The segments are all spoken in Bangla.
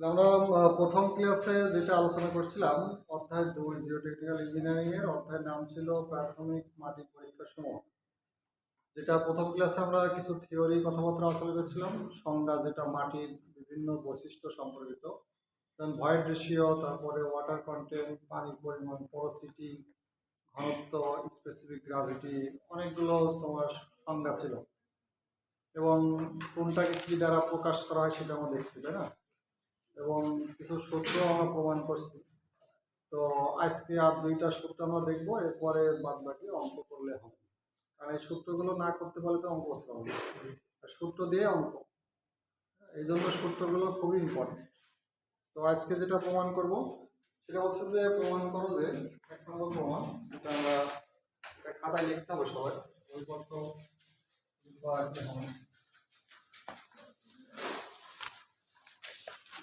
আমরা প্রথম ক্লাসে যেটা আলোচনা করছিলাম অধ্যায় 2 জিওটেকনিক্যাল ইঞ্জিনিয়ারিং এর অধ্যায়ের নাম ছিল প্রাথমিক মাটি পরীক্ষা সমূহ। যেটা প্রথম ক্লাসে আমরা কিছু থিওরি কথাবার্তা আলোচনা করেছিলাম, সংজ্ঞা যেটা মাটির বিভিন্ন বৈশিষ্ট্য সম্পর্কিত, যেমন ভয়েড রেশিও, তারপরে ওয়াটার কন্টেন্ট, পানির পরিমাণ, পোরোসিটি, ঘনত্ব, স্পেসিফিক গ্রাভিটি, অনেকগুলো তোমার সংজ্ঞা ছিল এবং কোনটাকে কি দ্বারা প্রকাশ করা হয় সেটা আমরা দেখছি, তাই না? এবং কিছু সূত্র আমরা প্রমাণ করছি। তো আজকে আর দুইটা সূত্র আমরা দেখবো, এরপরে বাদ বাকি অঙ্ক করলে হবে, কারণ এই সূত্রগুলো না করতে পারলে তো অঙ্ক করতে হবে, সূত্র দিয়ে অঙ্ক, এই জন্য সূত্রগুলো খুবই ইম্পর্টেন্ট। তো আজকে যেটা প্রমাণ করব সেটা হচ্ছে যে প্রমাণ করো যে 1 নম্বর প্রমাণ, যেটা আমরা খাতায় লিখতে হবে সবাই, বইপত্র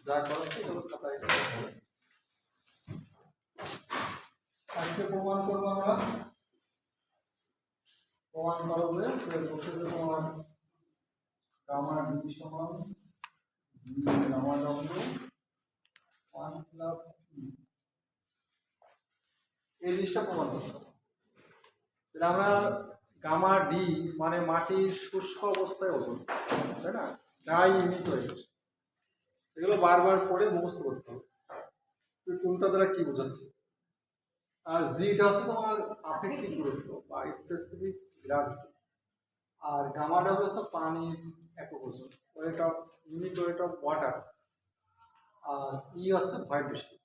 যা করাচ্ছি এগুলো খাতায় লিখতে হবে। আজকে প্রমাণ করবো আমরা, প্রমাণ করো যে তোমার গামা ডি সমান গামা ডব্লিউ 1 প্লাস এই জিনিসটা প্রমাণ করতে হবে। আমরা গামা ডি মানে মাটির শুষ্ক অবস্থায় ওজন, তাই না, ড্রাই ইউনিট হয়ে গেছে, এগুলো বারবার পড়ে মুখস্থ করতে হবে তুই কোনটা দ্বারা কি বোঝাচ্ছে। আর জিটা হচ্ছে তোমার আপেক্ষিক গুরুত্ব বা স্পেসিফিক গ্র্যাভিটি, আর গামা ডাবল হচ্ছে পানির একক ওজন, weight of unit weight of water, আর ই হচ্ছে ভয়েড রেশিও,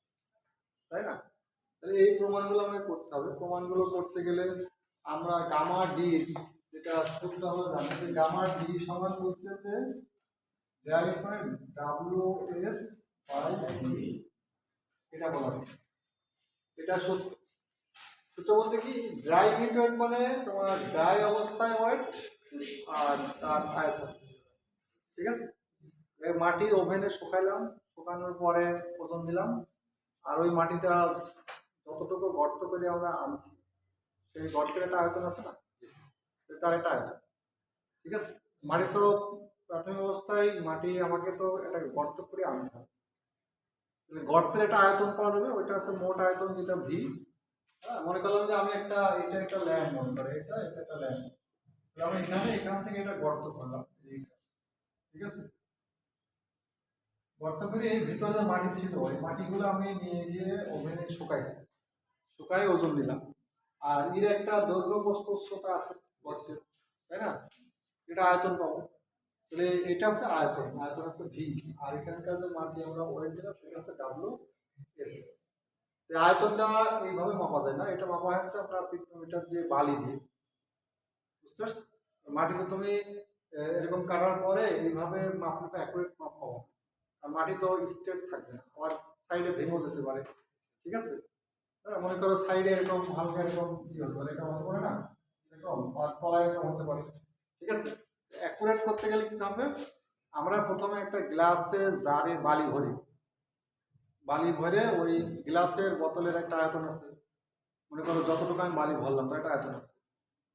তাই না? তাহলে এই প্রমাণগুলো আমাকে করতে হবে। প্রমাণগুলো করতে গেলে আমরা গামা ডি, যেটা সূত্র আমরা জানি যে গামা ডি সমান হচ্ছে যে ডাব্লিউ এস বাই ডি, এটা বলা হচ্ছে, এটা সূত্র। সূত্র বলতে কি, ড্রাই ইউনিট ওয়েট মানে তোমার ড্রাই অবস্থায় ওয়েট আর তার আয়তন, ঠিক আছে? মাটি ওভেনে শুকাইলাম, শুকানোর পরে ওজন দিলাম, আর ওই মাটিটা যতটুকু গর্ত করে আমরা আনছি সেই গর্তের একটা আয়তন আছে না, তার একটা আয়তন, ঠিক আছে? মাটি তো প্রাথমিক অবস্থায় মাটি আমাকে তো একটা গর্ত করে আনতে হবে, গর্তের একটা আয়তন পাওয়া যাবে, ওইটা হচ্ছে মোট আয়তন, যেটা ভি। হ্যাঁ, মনে করলাম যে আমি এটা একটা ল্যান্ড, মনে করে এটা একটা ল্যান্ড, আমি এখান থেকে এটা গর্ত করলাম, ঠিক আছে? গর্ত করে এই ভিতরে মাটি ছিল, ওই মাটিগুলো আমি নিয়ে গিয়ে ওভেনে শুকাইছি, শুকাই ওজন দিলাম, আর এর একটা দৈর্ঘ্য প্রস্থ উচ্চতা আছে গর্তের, তাই না? এটা আয়তন পাবো। তাহলে এটা হচ্ছে আয়তন, আয়তন হচ্ছে ভি, আর এখানকার যে মাটি আমরা ওয়েট দিলাম সেটা হচ্ছে ডাব্লিউ এস। আয়তনটা এইভাবে মাপা যায় না, এটা মাপা হয়েছে আপনার পিকোমিটার দিয়ে, বালি দিয়ে, বুঝতে পারছো? মাটি তো তুমি এরকম কাটার পরে এইভাবে মাপলে অ্যাকুরেট মাপ পাবো, আর মাটি তো স্ট্রেট থাকবে না, আবার সাইডে ভেঙেও যেতে পারে, ঠিক আছে? হ্যাঁ, মনে করো সাইডে এরকম হালকা এরকম কি হতে পারে, এটা হতে পারে না, এরকম, আর তলায় এরকম হতে পারে, ঠিক আছে? অ্যাকুরেট করতে গেলে কি হবে, আমরা প্রথমে একটা গ্লাসে জারে বালি ভরি, বালি ভরে ওই গ্লাসের বোতলের একটা আয়তন আছে, মনে করো যতটুকু আমি বালি ভরলাম তার একটা আয়তন আছে,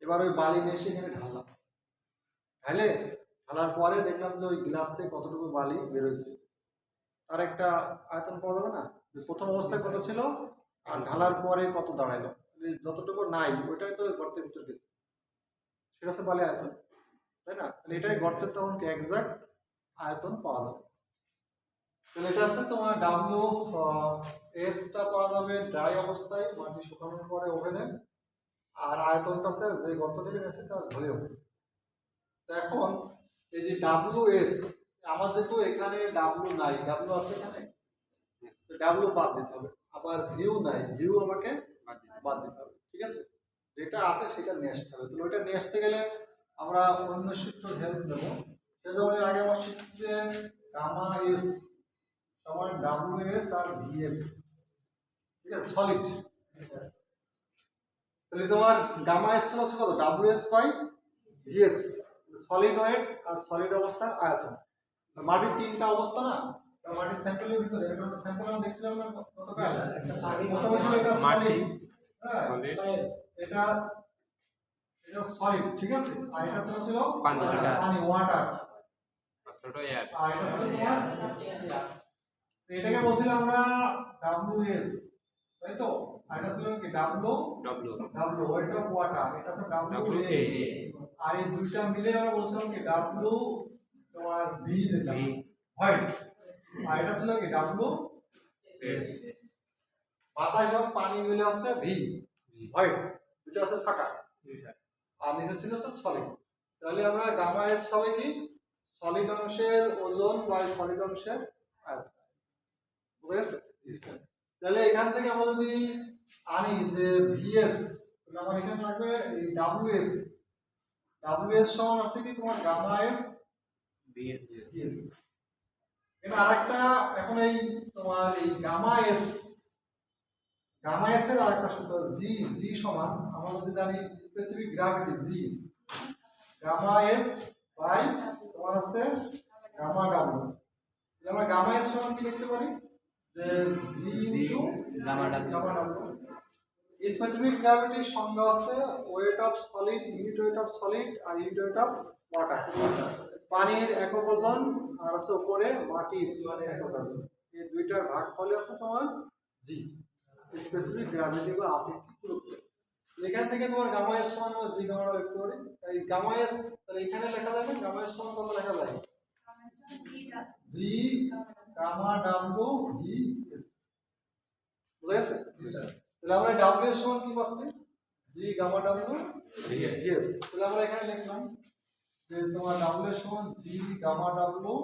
এবার ওই বালি নিয়ে এসে এখানে ঢাললাম, ঢালে ঢালার পরে দেখলাম যে ওই গ্লাস থেকে কতটুকু বালি বেরোয়েছে, তার একটা আয়তন পাওয়া যাবে না, প্রথম অবস্থায় কত ছিল আর ঢালার পরে কত দাঁড়াইলো, যতটুকু নাই ওইটাই তো গর্তের ভিতর গেছে, সেটা হচ্ছে বালি আয়তন, তাই না? তাহলে এটাই গর্তের তখন এক্সাক্ট আয়তন পাওয়া যাবে। তাহলে এটা হচ্ছে তোমার ডাব্লিউ এসটা পাওয়া যাবে ড্রাই অবস্থায়, মাটি শুকানোর পরে ওভেনে, আর আয়তনটা হচ্ছে যে গর্ত থেকে এসে তার ভলিউম। তো এখন এই যে ডাব্লিউ এস, আমাদের তো এখানে ডাব্লিউ নাই, ডাব্লিউ আছে এখানে, ডাব্লিউ বাদ দিতে হবে, আবার ভিউ নাই, ভিউ আমাকে বাদ দিতে হবে, ঠিক আছে? যেটা আছে সেটা নিয়ে আসতে হবে। তো ওইটা নিয়ে আসতে গেলে আমরা অন্য সূত্র হেল্প নেবো, সেজন্য আগে আমার শিখছি যে গামা এস সমান ডাব্লিউ এস আর ভিএস, ঠিক আছে, সলিড। তাহলে তোমার গামা এস হচ্ছে কত, W S by VS, solid weight আর সলিড অবস্থার আয়তন। মাটির তিনটা অবস্থা না, মাটির স্যাম্পলের ভিতরে এটা হচ্ছে স্যাম্পল, আমরা দেখছিলাম না গতকাল, প্রথমে ছিল এটা সলিড, হ্যাঁ এটা এটা সলিড, ঠিক আছে, আর এটা ছিল পানি ওয়াটার, আর এটা ছিল তোমার এটাকে বলছিলাম আমরা WS, তাই তো? আর এটা ছিল কি W ওয়েট অফ ওয়াটার, এটা হচ্ছে WA। আর এই দুইটা মিলে আমরা বলছিলাম কি W তোমার V দিলাম হোয়াইট, আর এটা ছিল কি WS। বাতাস এবং পানি মিলে হচ্ছে V হোয়াইট, দুটো হচ্ছে ফাঁকা, আর নিচে ছিল সলিড। তাহলে আমরা গামা এস হবে কি সলিড অংশের ওজন বাই সলিড অংশের আয়তন, বুঝেছো? তাহলে এখান থেকে আমরা যদি আনি যে ভিএস, তাহলে আমার এখানে লাগবে এই ডব্লিউএস। ডব্লিউএস সমান আছে কি তোমার গামা এস ভিএস। এটা আরেকটা, এখন এই তোমার এই গামা এস এর আরেকটা সূত্র জি, জি সমান আমরা যদি জানি specific gravity G, gamma S by তোমার আছে গামা ডাব্লিউ। আমরা গামা এস সমান কি লিখতে পারি যে G into gamma W. Specific গ্র্যাভিটির সংজ্ঞা হচ্ছে weight of solid, unit weight of solid আর ইউনিট ওয়েট অফ ওয়াটার। পানির একক ওজন আর হচ্ছে উপরে মাটির একক ওজন, এই দুইটার ভাগফল হচ্ছে তোমার জি, স্পেসিফিক গ্র্যাভিটি বা আপেক্ষিক গুরুত্ব। এখান থেকে তোমার গামা এস সমান জি গামা লিখতে পারি। এই গামা এস তাহলে এখানে লেখা যাবে গামা এস সমান কত লেখা যায় জি গামা ডাব্লিউ ভি এস, বুঝা গেছে? তাহলে আমরা ডাব্লিউ এর সমান কি পাচ্ছি জি গামা ডাব্লিউ ভি এস। তাহলে আমরা এখানে লিখলাম যে তোমার ডাব্লিউ এর সমান জি গামা ডাব্লিউ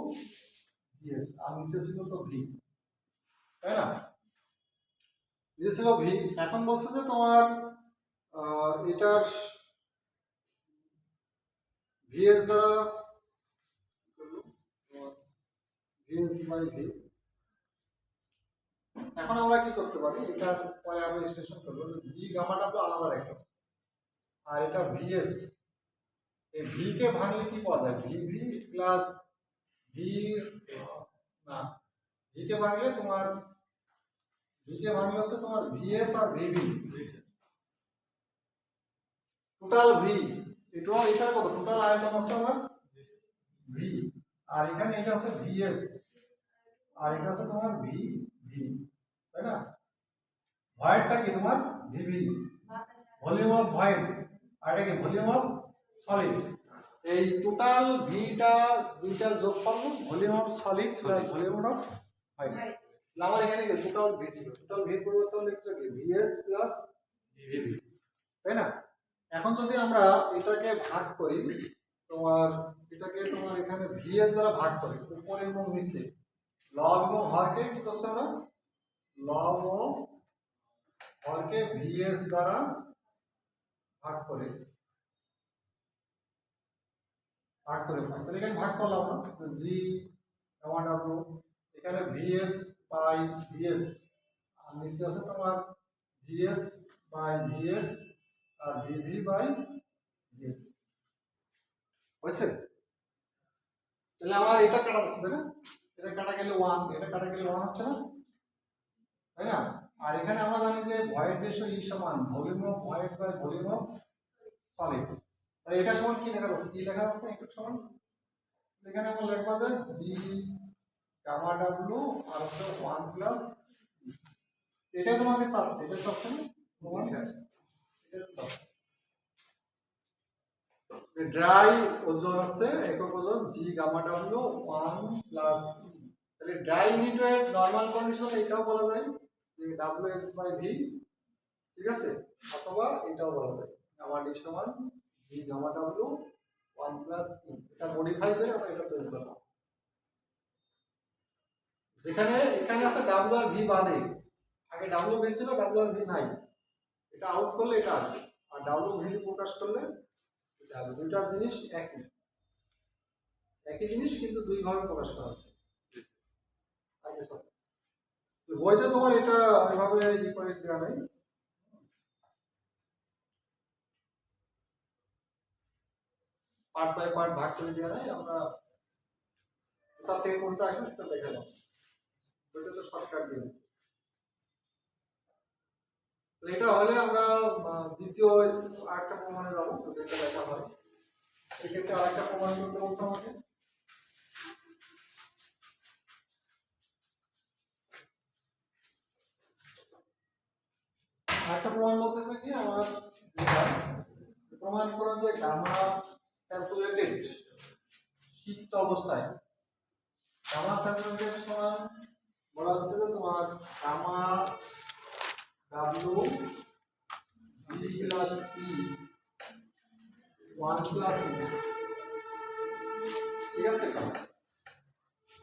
ভি এস, আর নিচে ছিল তো ভি, তাই না? নিচে ছিল ভি। এখন বলছে যে তোমার এটার ভিএস দ্বারা ভিএস বাই ভি। এখন আমরা কি করতে পারি, এটার পরে আমরা স্টেশন করব জি গামা ডাব্লিউ আলাদা রাখবো, আর এটা ভিএস, এই ভি কে ভাঙলে কি পাওয়া যায় ভি ভি প্লাস ভি, না ভি কে ভাঙলে তোমার ভি কে ভাঙলে হচ্ছে তোমার ভিএস আর ভিভি, টোটাল ভি এটা কত টোটাল আয়তন হচ্ছে আমার ভি, আর এখানে এটা হচ্ছে ভিএস আর এটা হচ্ছে তোমার ভি ভি, তাই না? ভয়েডটা কি তোমার ভিভি, ভলিউম অফ ভয়েড, আর এটা কি ভলিউম অফ সলিড। এই টোটাল ভিটা দুইটা যোগ করব volume of solid plus volume of void. আমার এখানে কি টোটাল ভি ছিল, টোটাল ভি পরিবর্তন লিখতে কি ভিএস প্লাস ভিভি, তাই না? এখন যদি আমরা এটাকে ভাগ করি তোমার, এটাকে তোমার এখানে ভিএস দ্বারা ভাগ করি উপরে এবং নিচে, লব এবং হরকে কি করছে আমরা লব ও হরকে ভিএস দ্বারা ভাগ করে তাহলে এখানে ভাগ করলাম আমরা জি গামা ডাব্লিউ, এখানে ভিএস বাই ভিএস, আর নিচে আছে তোমার ভিএস বাই ভিএস আর ভিভি বাই ভিএস, হয়েছে? তাহলে আমার এটা কাটা যাচ্ছে, তাই না? এটা কাটা গেলে 1, এটা কাটা গেলে 1 হচ্ছে না, তাই না? আর এখানে আমরা জানি যে ভয়েড রেশিও ই সমান volume of void by volume of solid. তাহলে এটা সমান কি লেখা যাচ্ছে, কি লেখা যাচ্ছে একটু সমান, এখানে আমরা লিখবা যে জি গামা ডাব্লিউ আর হচ্ছে 1 প্লাস, এটাই তোমাকে চাচ্ছে, এটা চাচ্ছে না ড্রাই ওজন আছে একক ওজন জি গামা ডাব্লিউ 1 প্লাস, তাহলে ড্রাই ইউনিটের নরমাল কন্ডিশন এটাও বলা যায় যে ডব্লিউএস বাই ভি, ঠিক আছে? অথবা এটাও বলা যায় গামা ডি সমান জি গামা ডাব্লিউ 1 প্লাস এটা মডিফাই করে আমরা এটা তৈরি করলাম। যেখানে এখানে আছে ডাব্লিউ আর ভি বাদে, আগে ডাব্লিউ ভি ছিল ডাব্লিউ আর ভি নাই, এটা আউট করলে এটা আসবে, আর ডাব্লিউ ভি প্রকাশ করলে এটা আসবে। দুইটার জিনিস একই জিনিস কিন্তু দুই ভাবে প্রকাশ করা হচ্ছে। বইতে তোমার এটা এভাবে ই করে দেওয়া নাই, পার্ট বাই পার্ট ভাগ করে দেওয়া নাই, আমরা কোথা থেকে কোনটা আসবে সেটা দেখালাম, বইটা তো শর্টকাট দিয়ে দিচ্ছি। এটা হলে আমরা দ্বিতীয় আরেকটা প্রমাণে যাবো, তো এটা দেখা হয়। সেক্ষেত্রে আরেকটা প্রমাণ করতে বলছে আমাকে, প্রমাণ বলতেছে কি আমার এটা প্রমাণ করা যে গামা স্যাচুরেটেড সিক্ত অবস্থায় গামা স্যাচুরেটেড সমান বলা হচ্ছে যে তোমার gamma W B plus E 1 plus E, ঠিক আছে।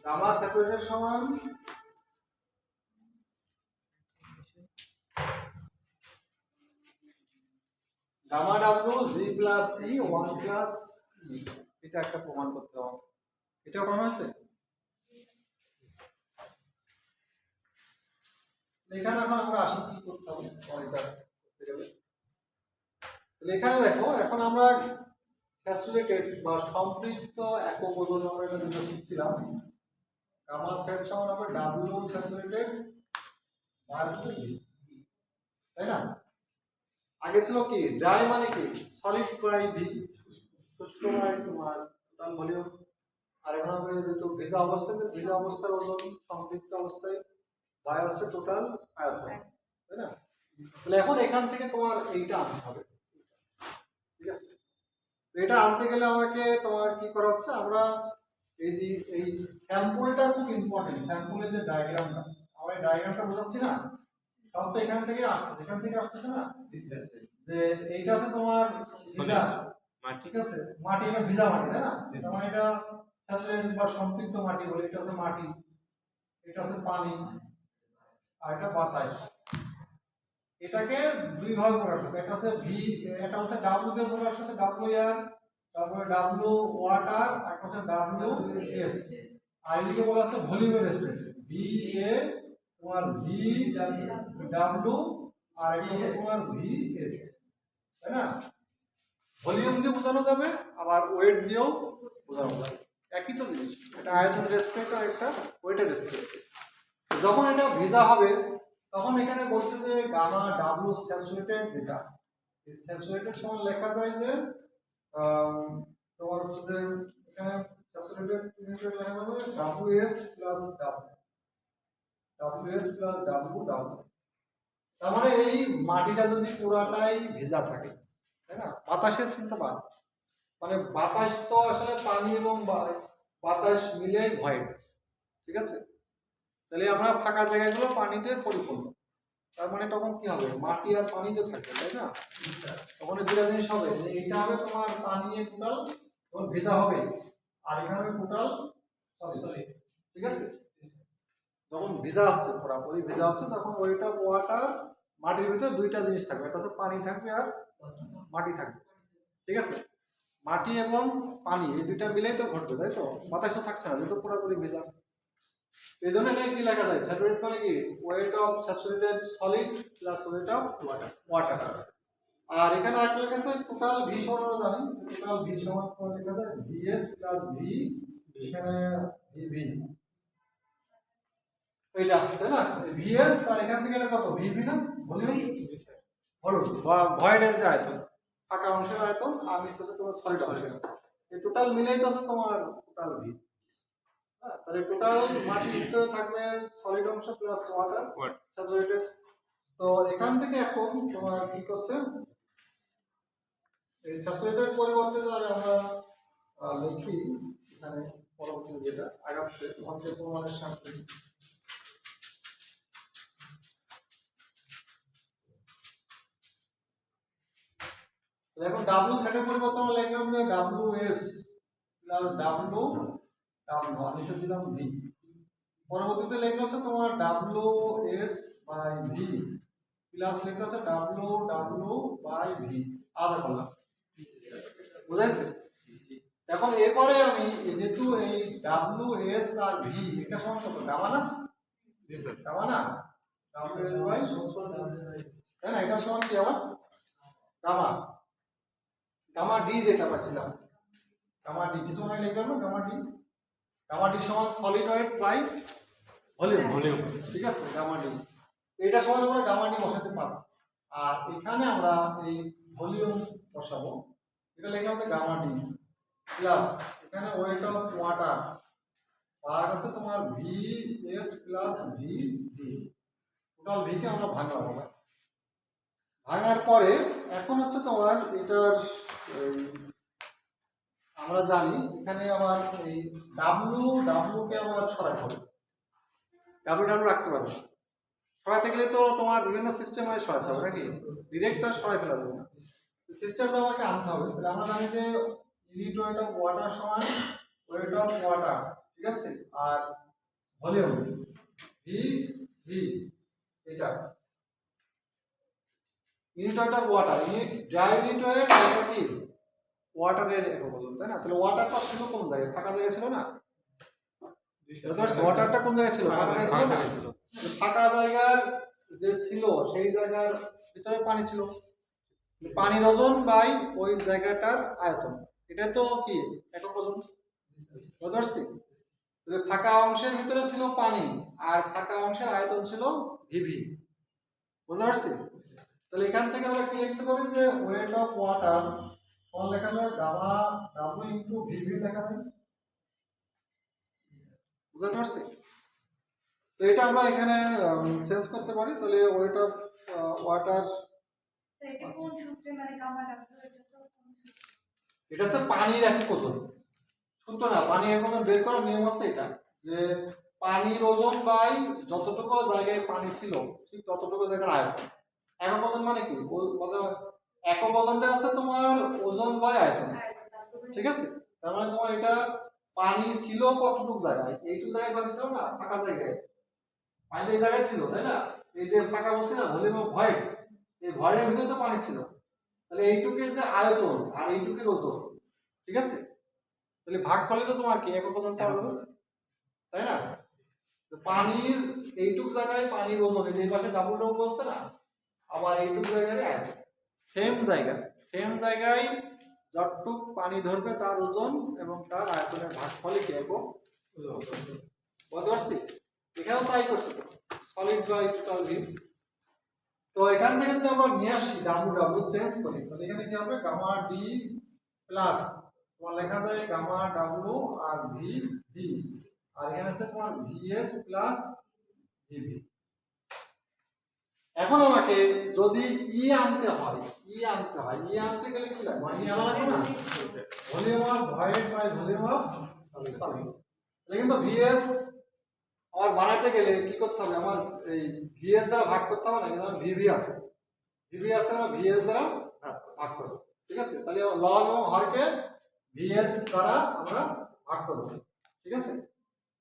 গামা স্যাচুরেটেড সমান গামা ডাব্লিউ জি প্লাস ই 1 প্লাস ই, এটা একটা প্রমাণ করতে হবে। এটা প্রমাণ আছে। এখানে এখন আমরা আসি কি করতে হবে এটা করতে গেলে। এখানে দেখো এখন আমরা স্যাচুরেটেড বা সম্পৃক্ত একক ওজন আমরা এটা যেটা শিখছিলাম, গামা সেট সমান হবে ডাব্লিউ স্যাচুরেটেড ভার্সেস ভি, তাই না? আগে ছিল কি ড্রাই মানে কি সলিড বাই ভি, শুষ্ক বাই তোমার টোটাল ভলিউম। আর এখন হবে যেহেতু ভিজা অবস্থাতে ভিজা অবস্থার ওজন সম্পৃক্ত অবস্থায় বাই হচ্ছে টোটাল আয়তন, তাই না? তাহলে এখন এখান থেকে তোমার এইটা আনতে হবে, ঠিক আছে। এটা আনতে গেলে আমাকে তোমার কি করা হচ্ছে, আমরা এই যে এই স্যাম্পলটা খুব ইম্পর্টেন্ট, স্যাম্পলের যে ডায়াগ্রামটা আমরা এই ডায়াগ্রামটা বোঝাচ্ছি না, সব তো এখান থেকে আসছে, এখান থেকে আসছে না, যে এইটা হচ্ছে তোমার ভিজা মাটি, ঠিক আছে। মাটি এটা ভিজা মাটি, তাই না? মানে এটা স্যাচুরেটেড বা সম্পৃক্ত মাটি বলে, এটা হচ্ছে মাটি, এটা হচ্ছে পানি, আর এটা বাতাস। এটাকে দুই ভাবে প্রকাশ করতে, এটা হচ্ছে ভি, এটা হচ্ছে ডাব্লিউ কে প্রকাশ করতে ডাব্লিউ এয়ার, তারপরে ডাব্লিউ ওয়াটার, আর হচ্ছে ডাব্লিউ এস। আর এদিকে বলা হচ্ছে ভলিউমের রেসপেক্ট ভি এ তোমার ভি ডাব্লিউ, আর এটা হচ্ছে তোমার ভি এস, তাই না? ভলিউম দিয়ে বোঝানো যাবে, আবার ওয়েট দিয়েও বোঝানো যাবে, একই তো জিনিস। এটা আয়তন রেসপেক্ট আর একটা ওয়েটের রেসপেক্ট। যখন এটা ভিজা হবে তখন এখানে বলছে যে গামা ডাব্লিউ স্যাচুরেটেড, যেটা এই স্যাচুরেটেড সমান লেখা যায় যে তোমার হচ্ছে যে এখানে স্যাচুরেটেড লেখা যাবে WS plus W, WS plus W W. তার মানে এই মাটিটা যদি পুরাটাই ভেজা থাকে, তাই না? বাতাসের চিন্তা বাদ, মানে বাতাস তো আসলে পানি এবং বাতাস মিলেই ভয়েড, ঠিক আছে। তাহলে আমরা ফাঁকা জায়গাগুলো পানিতে পরিপূর্ণ, তার মানে তখন কি হবে, মাটি আর পানিতে থাকবে, তাই না? তখন দুটা জিনিস হবে, যে এটা হবে তোমার পানি টোটাল তখন ভেজা হবে, আর এখানে হবে টোটাল সলিড, ঠিক আছে। যখন ভেজা হচ্ছে পুরোপুরি ভেজা হচ্ছে তখন ওইটা ওয়াটার মাটির ভিতরে দুইটা জিনিস থাকবে, একটা হচ্ছে পানি থাকবে আর মাটি থাকবে, ঠিক আছে। মাটি এবং পানি এই দুইটা মিলেই তো ঘটবে, তাই তো? বাতাস তো থাকছে না, যেহেতু পুরোপুরি ভেজা। এই জন্য এটা কি লেখা যায়, স্যাচুরেটেড মানে কি weight of saturated solid plus weight of water. আর এখানে আরেকটা লেখা আছে টোটাল ভি সমান, আমরা জানি টোটাল ভি সমান লেখা যায় ভিএস প্লাস ভি, এখানে ভি এইটা, তাই না? ভিএস আর এখান থেকে এটা কত ভিভি না, ভলিউম ভলিউম বা ভয়েডের যে আয়তন, ফাঁকা অংশের আয়তন, আর নিচে হচ্ছে তোমার সলিড অংশের, এই টোটাল মিলেই তো আছে তোমার টোটাল ভি। তাহলে টোটাল মাটির ভিতরে থাকবে সলিড অংশ প্লাস ওয়াটার স্যাচুরেটেড। তো এখান থেকে এখন তোমার কি করছে, এই স্যাচুরেটেড পরিবর্তে যদি আমরা লিখি এখানে পরবর্তী যেটা আগামী অঙ্কের প্রমাণের সাথে, এখন ডাব্লিউ সেটের পরিবর্তে আমরা লিখলাম যে W S plus W W, আর নিচে দিলাম ভি। পরবর্তীতে লেখা আছে তোমার W S by V plus লেখা আছে ডাব্লিউ ডাব্লিউ বাই ভি, আধা করলাম, বুঝাইছে? এখন এরপরে আমি যেহেতু এই ডাব্লিউ এস আর ভি এটা সমান কত, গামা না? জি স্যার, গামা না, ডাব্লিউ এস বাই, তাই না? এটা সমান কি আবার গামা, গামা ডি যেটা পাইছিলাম, গামা ডি কিছু সময় লিখলাম না, গামা ডি, গামা ডি সমান সলিড ওয়েট বাই ভলিউম, ঠিক আছে। গামা ডি এটা সমান আমরা গামা ডি বসাতে পারছি, আর এখানে আমরা এই ভলিউম বসাবো, এটা লিখলাম যে গামা ডি প্লাস এখানে ওয়েট অফ ওয়াটার, আর আছে তোমার V S plus V V, total V K আমরা ভাঙলাম, ভাঙার পরে এখন হচ্ছে তোমার এটার আমরা জানি এখানে আমার এই ডাব্লু কে আমার সরাতে হবে, ডাব্লু রাখতে পারবে। সরাতে গেলে তো তোমার বিভিন্ন সিস্টেম হয়ে সরাতে হবে নাকি, ডিরেক্ট আর সরাই ফেলা যাবে না, সিস্টেমটা আমাকে আনতে হবে। তাহলে আমরা জানি যে ইউনিট ওয়েট অফ ওয়াটার সমান ওয়েট অফ ওয়াটার, ঠিক আছে, আর ভলিউম ভি ভি, এটা unit weight of water, dry unit wait এটা কি ওয়াটারের একক ওজন, তাই না? তাহলে ওয়াটারটা ছিল কোন জায়গায়, ফাঁকা জায়গায় ছিল না? ওয়াটারটা কোন জায়গায় ছিল, ফাঁকা জায়গায় ছিল। ফাঁকা জায়গার যে ছিল সেই জায়গার ভিতরে পানি ছিল, পানির ওজন বাই ওই জায়গাটার আয়তন, এটা তো কি একক ওজন। বুঝতে পারছি? ফাঁকা অংশের ভিতরে ছিল পানি আর ফাঁকা অংশের আয়তন ছিল ভিভি। বুঝতে পারছি? তাহলে এখান থেকে আমরা কি লিখতে পারি যে ওয়েট অফ ওয়াটার কোন লেখা যায়, গামা ডাব্লিউ ইনটু ভিভি লেখা যায়। বুঝতে পারছি? তো এটা আমরা এখানে চেঞ্জ করতে পারি। তাহলে ওয়েট অফ ওয়াটার এটা কোন সূত্রে, মানে গামা ডাব্লিউ এটা হচ্ছে পানির একক ওজন, সূত্র না, পানির একক ওজন বের করার নিয়ম আছে এটা, যে পানির ওজন বাই যতটুকু জায়গায় পানি ছিল ঠিক ততটুকু জায়গার আয়তন। একক ওজন মানে কি, একক ওজনটা আছে তোমার ওজন বাই আয়তন, ঠিক আছে। তার মানে তোমার এটা পানি ছিল কতটুকু জায়গায়, এইটুকু জায়গায় পানি ছিল না, ফাঁকা জায়গায় পানি এই জায়গায় ছিল, তাই না? এই যে ফাঁকা বলছি না ভলিউম অফ ভয়েড, এই ভয়েডের ভিতরে তো পানি ছিল, তাহলে এইটুকের যে আয়তন আর এইটুকের ওজন, ঠিক আছে, তাহলে ভাগ করলে তো তোমার কি একক ওজন পাওয়া যাবে, তাই না? তো পানির এইটুক জায়গায় পানির ওজন, এই পাশে ডাবল ডাবল বলছে না, আবার এইটুক জায়গায় আয়তন, সেম জায়গায় যতটুক পানি ধরবে তার ওজন এবং তার আয়তনের ভাগফলই কি একক ওজন। বুঝতে পারছি? এখানেও তাই করছে তো, সলিড বাই টোটাল হিট। তো এখান থেকে যদি আমরা নিয়ে আসি ডাব্লু চেঞ্জ করি, তাহলে এখানে কি হবে, গামা ডি প্লাস তোমার লেখা যায় গামা ডাব্লু আর ভি ভি, আর এখানে আছে তোমার ভিএস প্লাস ভিভি। এখন আমাকে যদি ই আনতে গেলে কি লাগবে, ই আনা লাগবে না, volume of void by volume of solid. তাহলে কিন্তু ভিএস আমার বানাতে গেলে কি করতে হবে, আমার এই ভিএস দ্বারা ভাগ করতে হবে না, কিন্তু আমার ভিভি আছে আমরা ভিএস দ্বারা ভাগ করব, ঠিক আছে। তাহলে লব এবং হরকে ভিএস দ্বারা আমরা ভাগ করব, ঠিক আছে।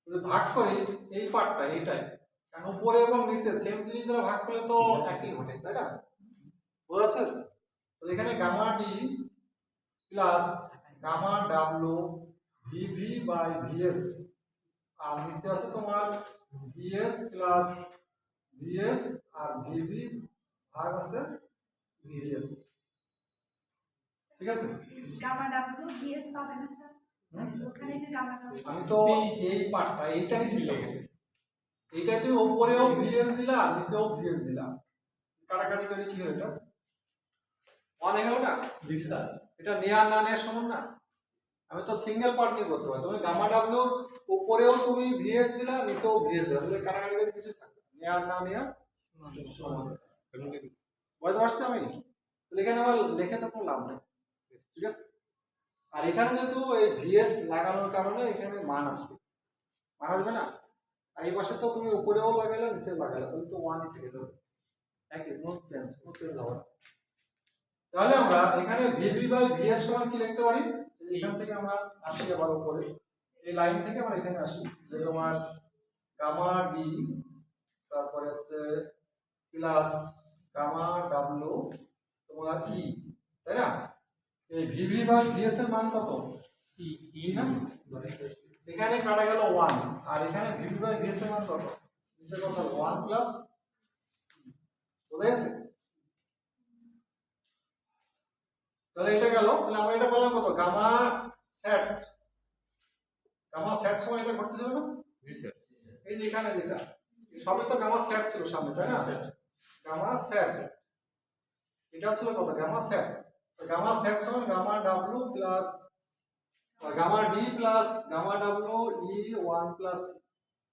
যদি ভাগ করি এই পার্টটা এইটাই, কারণ উপরে এবং নিচে সেম জিনিস দ্বারা ভাগ করলে তো একই ঘটে, তাই না? বুঝছেন? তো এখানে gamma D plus gamma W V V by VS, আর নিচে আছে তোমার ভিএস প্লাস ভিএস আর ভিভি ভাগ আছে ভিএস, ঠিক আছে। গামা ডাব্লিউ ভিএস পাবে না স্যার, ওখানে যে গামা ডাব্লিউ আমি তো এই পার্টটা এইটারই চিন্তা করছি, এইটা তুমি উপরেও ভিএস দিলা নিচেও ভিএস দিলা, কাটাকাটি করে কি হলো, এটা 1 হয়ে গেল না? জি স্যার। এটা নেয়ার না নেয়ার সমান না, আমি তো সিঙ্গেল পার্ট নিয়ে করতে পারি। তুমি গামা ডাব্লিউ উপরেও তুমি ভিএস দিলা নিচেও ভিএস দিলা, তাহলে কাটাকাটি করে কিছু থাকবে না, নেয়ার না নেয়ার সমান। বুঝতে পারছি আমি? তাহলে এখানে আমার লিখে তো কোনো লাভ নেই, ঠিক আছে। আর এখানে যেহেতু এই ভিএস লাগানোর কারণে এখানে মান আসবে না, আর এই পাশে তো তুমি উপরেও লাগাইলা নিচেও লাগাইলা, তাহলে তো 1 থেকে যাবে, একই নো চেঞ্জ করতে যাবে। তাহলে আমরা এখানে ভিভি বাই ভিএস সমান কি লিখতে পারি, এখান থেকে আমরা আসি আবার উপরে এই লাইন থেকে আমরা এখানে আসি, যে তোমার গামা ডি তারপরে হচ্ছে প্লাস গামা ডাব্লু তোমার ই, তাই না? এই ভিভি বাই ভিএস এর মান কত, ই না, এখানে কাটা গেল 1, আর এখানে ভিভি বাই ভিএস এর মান কত, নিচে কত 1 প্লাস, বুঝা গেছে? তাহলে এটা গেল, তাহলে আমরা এটা বললাম কত, গামা সেট সময় এটা করতে ছিল না? জি স্যার। এই যে এখানে যেটা সবই তো গামা সেট ছিল সামনে, তাই না? গামা সেট এটা ছিল কত, গামা সেট। তো গামা সেট সমান gamma W plus gamma D plus gamma W E 1 plus,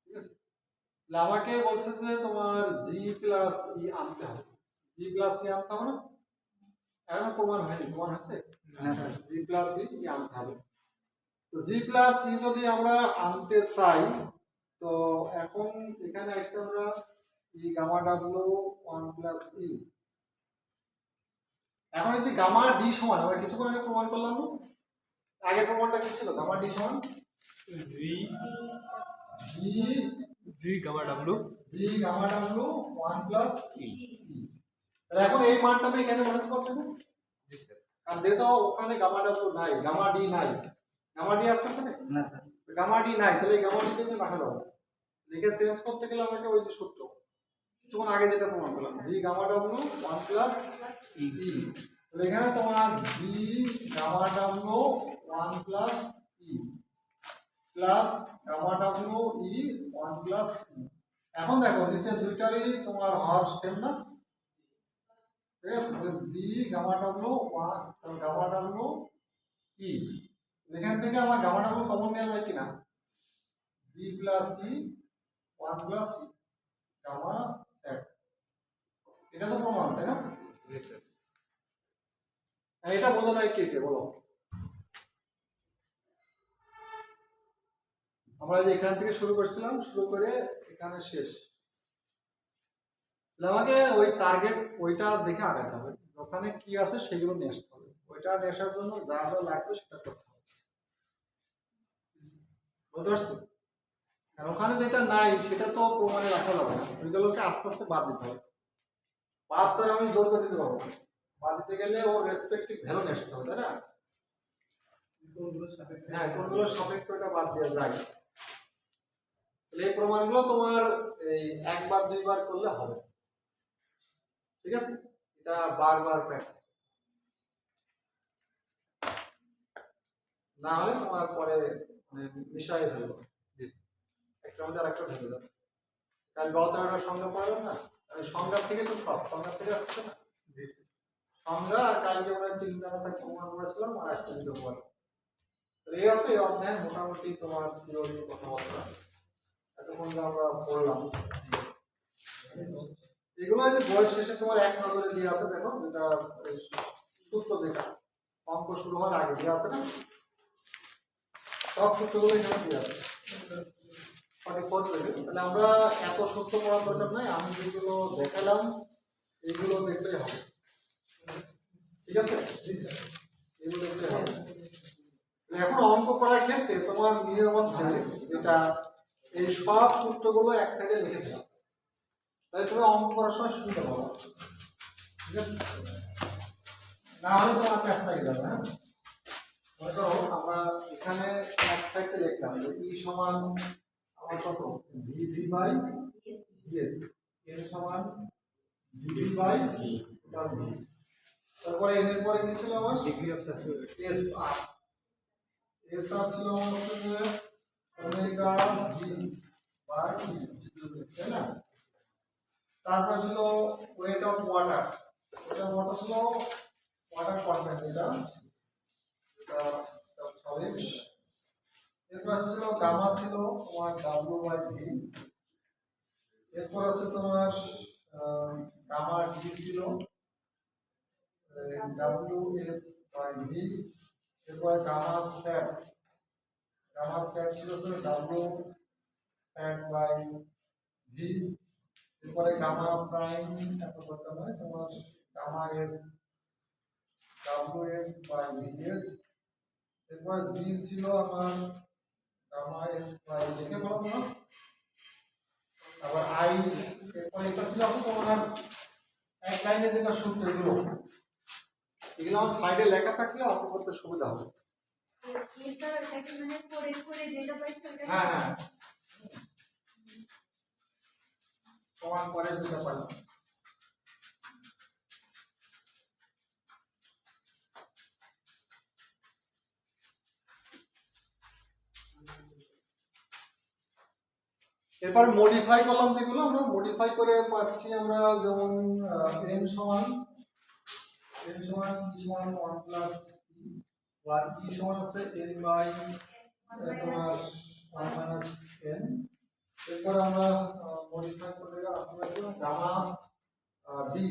ঠিক আছে। আমাকে বলছে যে তোমার জি প্লাস ই আনতে হবে, জি প্লাস ই আনতে হবে না? এখন প্রমাণ হয়নি, প্রমাণ হচ্ছে জি প্লাস ই আনতে হবে। তো জি প্লাস ই যদি আমরা আনতে চাই, তো এখন এখানে আসছে আমরা ই gamma W one plus E. এখন এই যে গামা ডি সমান আমরা কিছুক্ষণ আগে প্রমাণ করলাম না, আগের প্রমাণটা কি ছিল? গামা ডি সমান G G G gamma W G gamma W one plus E. তাহলে এখন এই মানটা আমি এখানে মনে করতে পারবো, জি স্যার কারণ যেহেতু ওখানে গামা ডাব্লিউ নাই, গামা ডি নাই, গামা ডি আছে ওখানে না স্যার গামা ডি নাই, তাহলে এই গামা ডি কে পাঠা দাও, লিখে চেঞ্জ করতে গেলে আমাকে ওই যে সূত্র কিছুক্ষণ আগে যেটা প্রমাণ করলাম, G gamma W one plus E. তাহলে এখানে তোমার G gamma W one plus E plus gamma W E one plus E. এখন দেখো নিচে দুইটারই তোমার হর সেম না, ঠিক আছে? G gamma W one gamma W E, এখান থেকে আমার গামা ডাব্লিউ কমন নেওয়া যায় কিনা, G plus E one plus E gamma sat, এটা তো প্রমাণ, তাই না? জি স্যার এটা বোঝো নাই কে কে বলো? আমরা যে এখান থেকে শুরু করছিলাম, শুরু করে এখানে শেষ, তাহলে আমাকে ওই টার্গেট ওইটা দেখে আগাতে হবে, ওখানে কি আছে সেগুলো নিয়ে আসতে হবে, ওইটা নিয়ে আসার জন্য যা যা লাগবে সেটা করতে হবে, বুঝতে পারছো? আর ওখানে যেটা নাই সেটা তো প্রমাণে রাখা যাবে না, ওইগুলোকে আস্তে আস্তে বাদ দিতে হবে। বাদ তো আর আমি জোর করে দিতে পারবো না, বাদ দিতে গেলে ওর রেসপেক্টিভ ভ্যালু নিয়ে আসতে হবে, তাই না? হ্যাঁ, কোনগুলো সাপেক্ষ এটা বাদ দেওয়া যায়। তাহলে এই প্রমাণগুলো তোমার এই একবার দুইবার করলে হবে, ঠিক আছে? এটা বারবার প্র্যাকটিস, না হলে তোমার পরে মানে মিশাই ফেলবো, একটা মধ্যে আরেকটা ভেবে যাবে। কাল গতটা সংজ্ঞা পড়ালাম না, সংজ্ঞা থেকে তো সব সংজ্ঞা থেকে আসছে না, সংজ্ঞা আর কালকে আমরা চিন্তা ভাবনা প্রমাণ করেছিলাম আর একটা ভিডিও পড়লাম। এই আছে এই অধ্যায় মোটামুটি তোমার থিওরি কথাবার্তা এতক্ষণ যা আমরা পড়লাম, এগুলো যে বয়স শেষে তোমার এক নজরে দিয়ে আছে, দেখো যেটা সূত্র, যেটা অঙ্ক শুরু হওয়ার আগে দিয়ে আছে না, সব সূত্রগুলো এখানে দিয়ে আছে 44 পেজে। তাহলে আমরা এত সূত্র পড়ার দরকার নাই, আমি যেগুলো দেখালাম এইগুলো দেখলেই হবে, ঠিক আছে? এগুলো দেখলে হবে। এখন অঙ্ক করার ক্ষেত্রে তোমার নিয়মন সিরিজ, যেটা এই সব সূত্রগুলো এক সাইডে লিখে দিলাম, তাই তুমি অঙ্ক করার সময় সুবিধা পাবো, ঠিক আছে? না হলে তোমার কাজ থাকে যাবে। হ্যাঁ, মনে করো আমরা এখানে এক সাইডে লিখলাম যে ই সমান আমার কত ভি বাই ভিএস, এর সমান ডিভি বাই ডব্লিউ, তারপরে এন এর পরে কি ছিল আমার degree of saturation S R, S R ছিল আমার হচ্ছে যে ওমেগা জি বাই জি, তাই না? তারপর ছিল ওয়েট অফ ওয়াটার, ওটা ওয়াটার ছিল ওয়াটার কন্টেন্ট, এটা সলিড। এরপর ছিল গামা ছিল তোমার ডাব্লিউ বাই ভি, এরপর আছে তোমার গামা ডি ছিল ডাব্লিউ এস বাই ভি, এরপরে গামা স্যাট ছিল ডাব্লিউ স্যাট বাই ভি, এরপরে গামা প্রাইম এত দরকার নয়, তোমার gamma S W S by VS, এরপর জি ছিল আমার গামা এস বাই লিখে বলো না, আবার আই, এরপর এটা ছিল তোমার এক লাইনে যেটা সূত্র, এগুলো আমার স্লাইডে লেখা থাকলে অঙ্ক করতে সুবিধা হবে। হ্যাঁ হ্যাঁ, প্রমাণ করে দিতে পারি। এরপর মডিফাই করলাম, যেগুলো আমরা মডিফাই করে পাচ্ছি আমরা, যেমন n সমান ই সমান 1 প্লাস আর ই সমান হচ্ছে n বাই তোমার 1 মাইনাস n। এরপর আমরা মডিফাই করে আপনারা গামা ডি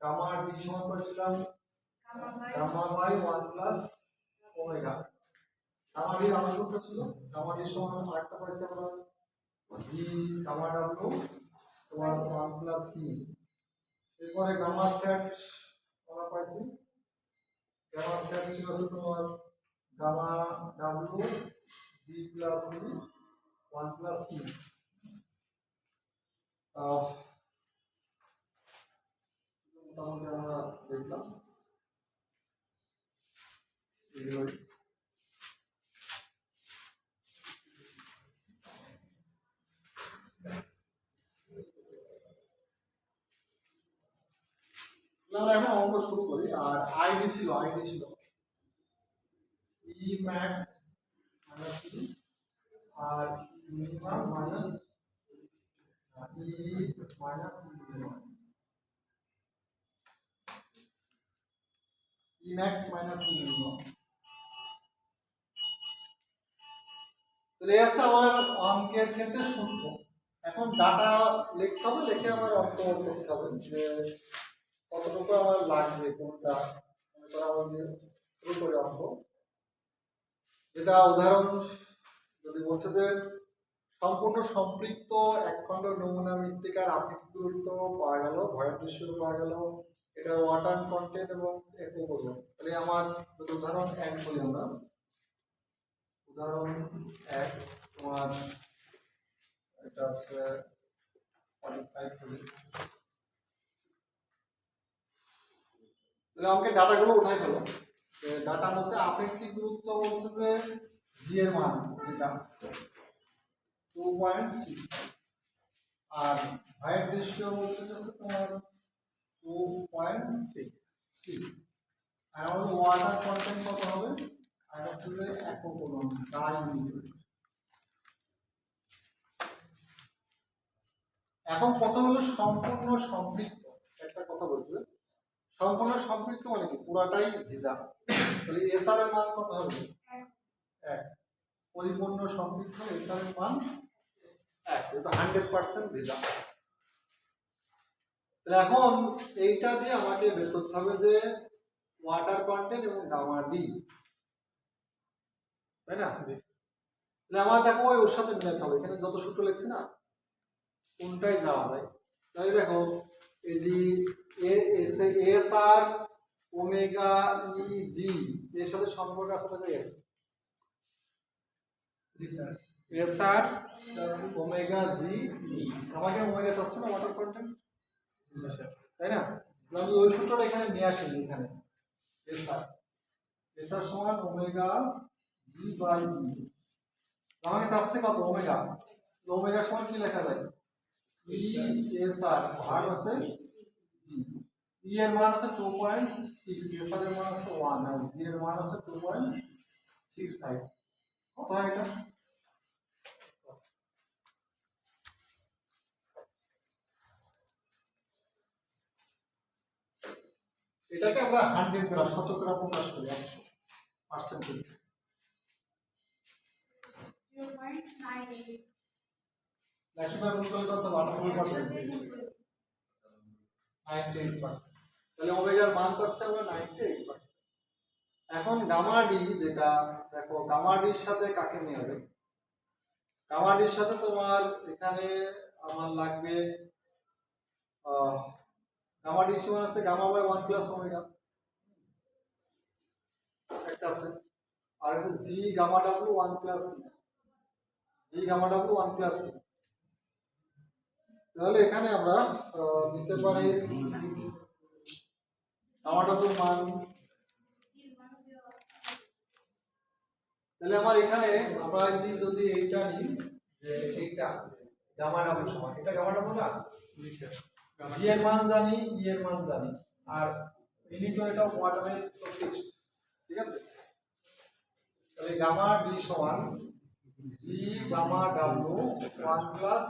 গামা ডি সমান পাচ্ছিলাম gamma by gamma by 1 plus omega. Gamma ডির আমার সূত্র ছিল গামা ডি সমান আরেকটা পাইছি আমরা জি গামা ডাব্লিউ তোমার 1 প্লাস ই। এরপরে গামা সেট আমরা পাইছি গামা সেট ছিল হচ্ছে তোমার গামা ডাব্লিউ জি প্লাস ই 1 প্লাস ই। মোটামুটি আমরা দেখলাম এগুলোই। আমরা এখন অঙ্ক শুরু করি। আর আইডি ছিল ই ম্যাক্স মাইনাস ই আর minimum minus E minus E max minus E minimum. তাহলে এই আছে আমার অঙ্কের ক্ষেত্রে সূত্র। এখন ডাটা লিখতে হবে, লিখে আমার অঙ্ক করতে হবে যে কতটুকু আমার লাগবে কোনটা মনে করা হবে শুরু করে অঙ্ক। যেটা উদাহরণ যদি বলছে যে সম্পূর্ণ সম্পৃক্ত একখণ্ড নমুনা মৃত্তিকার আপেক্ষিক গুরুত্ব পাওয়া গেল, ভয়ের দৃশ্য পাওয়া গেল, এটা ওয়াটার কন্টেন্ট এবং একক ওজন। তাহলে আমার যদি উদাহরণ 1 বলি আমরা, উদাহরণ 1 তোমার এটা হচ্ছে 45 বলি। তাহলে আমাকে ডাটাগুলো উঠাই ফেলো। ডাটা হচ্ছে আপেক্ষিক গুরুত্ব বলছে যে জি এর মান এটা 2.6 আর ভয়ের দৃশ্য বলছে যে তোমার 2.6 আর আমাদের ওয়াটার কন্টেন্ট কত হবে আর হচ্ছে একক ওজন তাই মিলিমিটার। এখন প্রথম হলো সম্পূর্ণ সম্পৃক্ত। একটা কথা বলছে সম্পূর্ণ সম্পৃক্ত মানে কি পুরাটাই ভিজা। তাহলে এসআর এর মান কত হবে 1। পরিপূর্ণ সম্পৃক্ত এসআর এর মান 1, এটা 100% ভিজা। তাহলে এখন এইটা দিয়ে আমাকে বের করতে হবে যে ওয়াটার কন্টেন্ট এবং গামা ডি, তাই না? তাহলে আমার দেখো ওর সাথে মিলাতে হবে। এখানে যত সূত্র লিখছি না কোনটাই যাওয়া যায়। তাহলে দেখো এই যে এস আর ওমেগা ই জি এর সাথে সম্পর্ক আছে তাহলে এস আর ওমেগা জি ই। আমাকে ওমেগা চাচ্ছে না ওয়াটার কন্টেন্ট, তাই না? আমি ওই সূত্রটা এখানে নিয়ে আসি। এখানে এস আর সমান ওমেগা জি বাই ই। আমাকে চাচ্ছে কত ওমেগা। ওমেগা সমান কি লেখা যায় ই এস আর ভাগ আছে জি। ই এর মান আছে 2.6, এস আর এর মান আছে 1 আর জি এর মান আছে 2.65। কত হয় এটা? এটাকে আমরা 100 দ্বারা শতকরা প্রকাশ করি 100%। 0.98 100 দ্বারা গুণ করলে কত 98%। তাহলে ওমেগার মান পাচ্ছি আমরা 98%। এখন গামা ডি যেটা দেখো গামা ডির সাথে কাকে নিয়ে হবে, গামা ডির সাথে তোমার এখানে আমার লাগবে গামা ডি সমান আছে গামা বাই 1 প্লাস ওমেগা একটা আছে, আর আছে G gamma W 1 plus C, জি গামা ডাব্লিউ 1 প্লাস সি। তাহলে এখানে আমরা নিতে পারি গামা ডাব্লিউ মান। তাহলে আমার এখানে আমরা যদি এইটা নিই যে এইটা গামা ডাব্লিউ সমান এটা গামা ডাব্লিউ না জি এর মান জানি ই এর মান জানি আর ইউনিট এটা ওয়াটারে তো ফিক্সড, ঠিক আছে? তাহলে গামা ডি সমান জি গামা ডাব্লিউ 1 প্লাস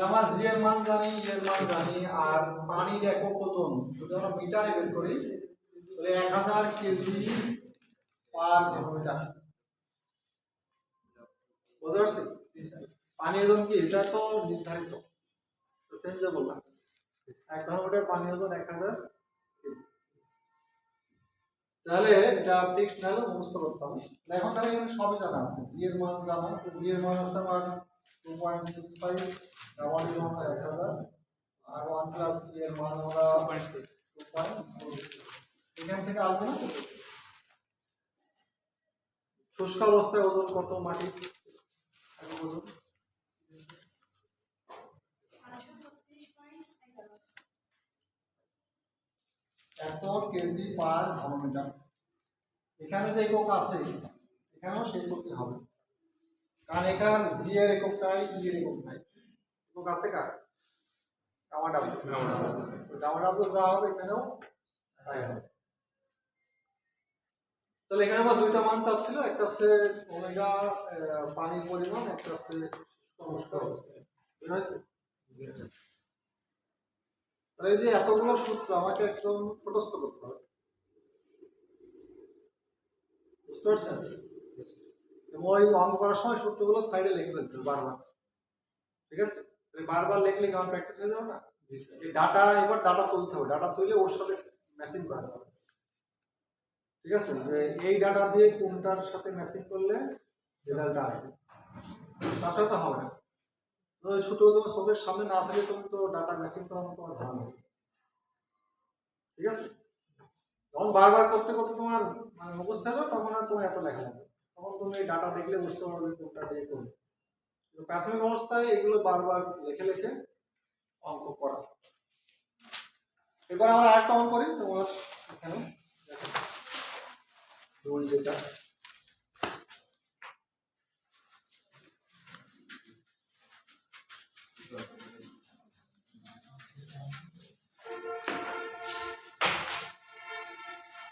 আমরা জি এর মান জানি ই এর মান জানি আর পানির একক ওজন যদি আমরা মিটারে বের করি তাহলে 1000 কেজি পার ঘন্টা। বুঝতে পারছি? পানির ওজন কি এটা তো নির্ধারিত, তো সেটা বললাম 1 ঘনমিটার পানির ওজন 1000 কেজি। তাহলে এটা ফিক্সড ভ্যালু মুখস্থ করতে হবে। এখন তাহলে এখানে সবই জানা আছে, জি এর মান জানা, তো জি এর মান হচ্ছে আমার 2.65, ডাবল এর মান 1000, আর 1 প্লাস জি এর মান আমরা 2.4। এখান থেকে আসবে না। শুষ্ক অবস্থায় ওজন কত মাটির? ওজন 1 কেজি পার ঘনমিটার। এখানে যে একক আছে এখানেও সেই এককই হবে, কারণ এখানে জি এর এককটাই ই এর একক নাই। একক আছে কার? Gamma W. গামা ডাব্লিউ যা হবে এখানেও তাই হবে। তাহলে এখানে আমার দুইটা মান চাচ্ছিল, একটা হচ্ছে ওমেগা পানির পরিমাণ, একটা হচ্ছে শুষ্ক অবস্থা। বুঝতে পারছি? তাহলে এই যে এতগুলো সূত্র আমাকে একদম মুখস্থ করতে হবে। বুঝতে পারছেন? এবং ওই অঙ্ক করার সময় সূত্রগুলো সাইডে লিখে ফেলতে হবে বারবার। ঠিক আছে? বারবার লিখলে কেমন প্র্যাকটিস হয়ে যাবে না? এই ডাটা, এবার ডাটা তুলতে হবে, ডাটা তুলে ওর সাথে ম্যাচিং করা যাবে। ঠিক আছে? যে এই ডাটা দিয়ে কোনটার সাথে ম্যাচিং করলে রেজাল্ট আসবে, তাছাড়া তো হবে না। তো ওই সূত্রগুলো তোমার চোখের সামনে না থাকলে তুমি তো ডাটা ম্যাচিং করানো তোমার ধারণা হবে। ঠিক আছে? যখন বারবার করতে করতে তোমার মানে মুখস্থ হয়ে যাবে তখন আর তোমার এত লেখা লাগবে, তখন তুমি এই ডাটা দেখলে বুঝতে পারবে কোনটা দিয়ে করবে। প্রাথমিক অবস্থায় এগুলো বারবার লিখে লিখে অঙ্ক করা। এবার আমরা আরেকটা অঙ্ক করি, তোমার এখানে রুল যেটা